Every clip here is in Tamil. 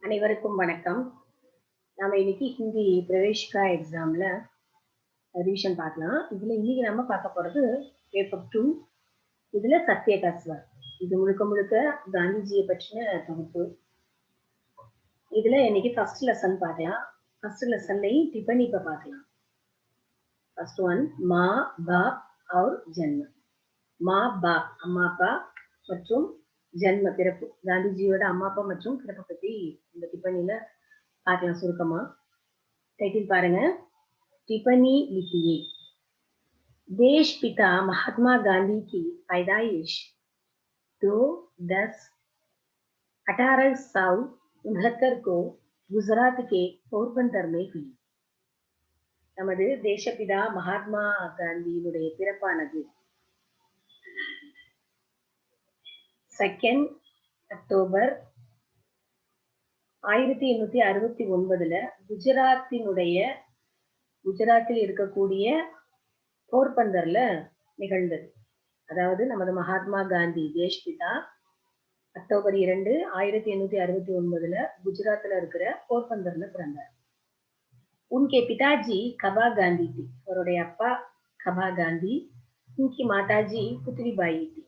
அனைவருக்கும் வணக்கம். நாம இன்னைக்கு ஹிந்தி பிரவேஷிகா எக்ஸாம்ல ரிவிஷன் பார்க்கலாம். இதுல இன்னைக்கு நம்ம பார்க்க போறது பேப்பர் 2. இதுல சத்ய கா ஸ்வர். இது முழுக்க முழுக்க காந்திஜியை பற்றின தொகுப்பு. இதுல இன்னைக்கு ஃபர்ஸ்ட் லெசன் பார்க்கலாம். ஃபர்ஸ்ட் லெசன்லயும் டிப்பனி இப்ப பார்க்கலாம். ஃபர்ஸ்ட் ஒன் மா பாப் और ஜன்ம. மா பாப் அம்மா அப்பா மற்றும் ஜன்ம பிறப்பு. காந்திஜியோட அம்மா அப்பா மற்றும் பிறப்பு பத்தி இந்த டிப்பனில பார்க்கலாம் சுருக்கமா. டைட்டில் பாருங்க. टिप्पणी लिखिए। देश पिता महात्मा गांधी की पैदाइश 2/10/1869 को गुजरात के पोरबंदर में हुई। நமது தேசப்பிதா மகாத்மா காந்தியினுடைய பிறப்பானது 2 அக்டோபர் 1869 குஜராத்தில் இருக்கக்கூடிய போர்பந்தர்ல நிகழ்ந்தது. அதாவது நமது மகாத்மா காந்தி தேஷ்பிதா அக்டோபர் 2 1869 குஜராத்ல இருக்கிற போர்பந்தர்ல பிறந்தார். उनके पिताजी कबा गांधी थी. அவருடைய அப்பா கபா காந்தி. उनकी माताजी पुतलीबाई थी.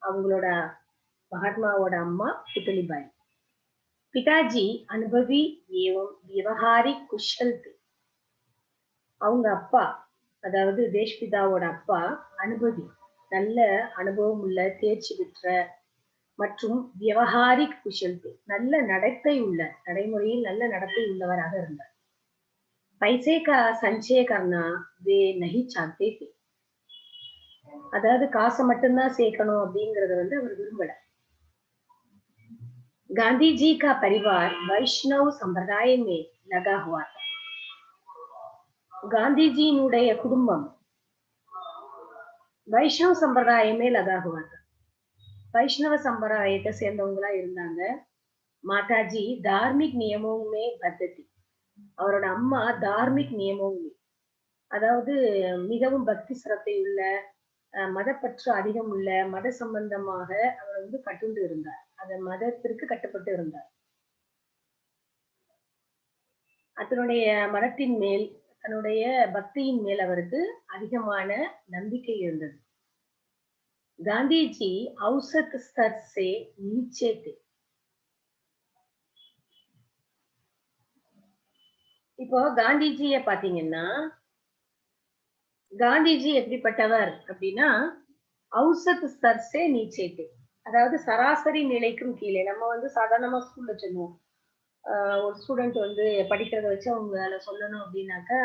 அவங்களோட மகாத்மாவோட அம்மா पुतलीबाई. पिताजी अनुभवी एवं व्यवहारिक कुशल थे. அவங்க அப்பா அதாவது தேஷ்பிதாவோட அப்பா அனுபவி, நல்ல அனுபவம் உள்ள, தேர்ச்சி பெற்ற மற்றும் விவகாரிக் குஷல், நல்ல நடத்தை உள்ள, நடைமுறையில் நல்ல நடத்தை உள்ளவராக இருந்தார். பைசே கா சஞ்சய கர்னா வே நஹி சாஹ்தே தே. அதாவது காசை மட்டும்தான் சேர்க்கணும் அப்படிங்கறத அவர் விரும்பல. गांधी का परिवार वैष्णव संप्रदाय में लगा हुआ था. காந்திஜியினுடைய குடும்பம் வைஷ்ணவ சம்பிரதாயமே லகா हुआ था. வைஷ்ணவ சம்பிரதாயத்தை சேர்ந்தவங்களா இருந்தாங்க. மாதாஜி தார்மிக் நியமமே பத்ததி. அவரோட அம்மா தார்மிக் நியமமே, அதாவது மிகவும் பக்தி சிரத்தை உள்ள, மதப்பற்று அதிகம் உள்ள, மத சம்பந்தமாக அவர் கட்டுண்டு இருந்தார். அந்த மதத்திற்கு கட்டுப்பட்டு இருந்தார். அதனுடைய மதத்தின் மேல், தன்னுடைய பக்தியின் மேல் அவருக்கு அதிகமான நம்பிக்கை இருந்தது. காந்திஜி औसत स्तर से नीचे थे. இப்போ காந்திஜிய பாத்தீங்கன்னா, காந்திஜி எப்படிப்பட்டவர் அப்படின்னா औसत स्तर से नीचे थे. அதாவது சராசரி நிலைக்கும் கீழே. நம்ம சாதாரணமா ஸ்கூல்ல சொல்லுவோம், ஒரு ஸ்டூடெண்ட் படிக்கிறத வச்சு அவங்களால சொல்லணும் அப்படின்னாக்கா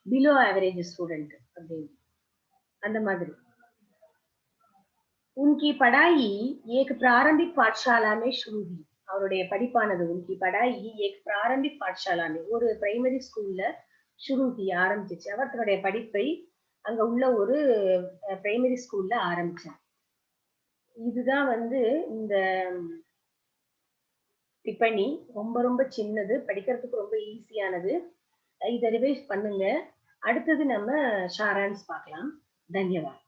பிலோ ஆவரேஜ் ஸ்டூடெண்ட் அப்படின்னு, அந்த மாதிரி. उनकी पढ़ाई एक प्रारंभिक पाठशाला में शुरू हुई. அவருடைய படிப்பானது उनकी पढ़ाई एक प्रारंभिक पाठशाला में, ஒரு பிரைமரி ஸ்கூல்ல शुरू की ஆரம்பிச்சிச்சு. அவர் தன்னுடைய படிப்பை அங்க உள்ள ஒரு பிரைமரி ஸ்கூல்ல ஆரம்பிச்சார். இதுதான் இந்த டிப்பனி. ரொம்ப ரொம்ப சின்னது, படிக்கிறதுக்கு ரொம்ப ஈஸியானது. இதை ரிவைஸ் பண்ணுங்க. அடுத்தது நம்ம ஷாரான்ஸ் பார்க்கலாம். தன்யவாத்.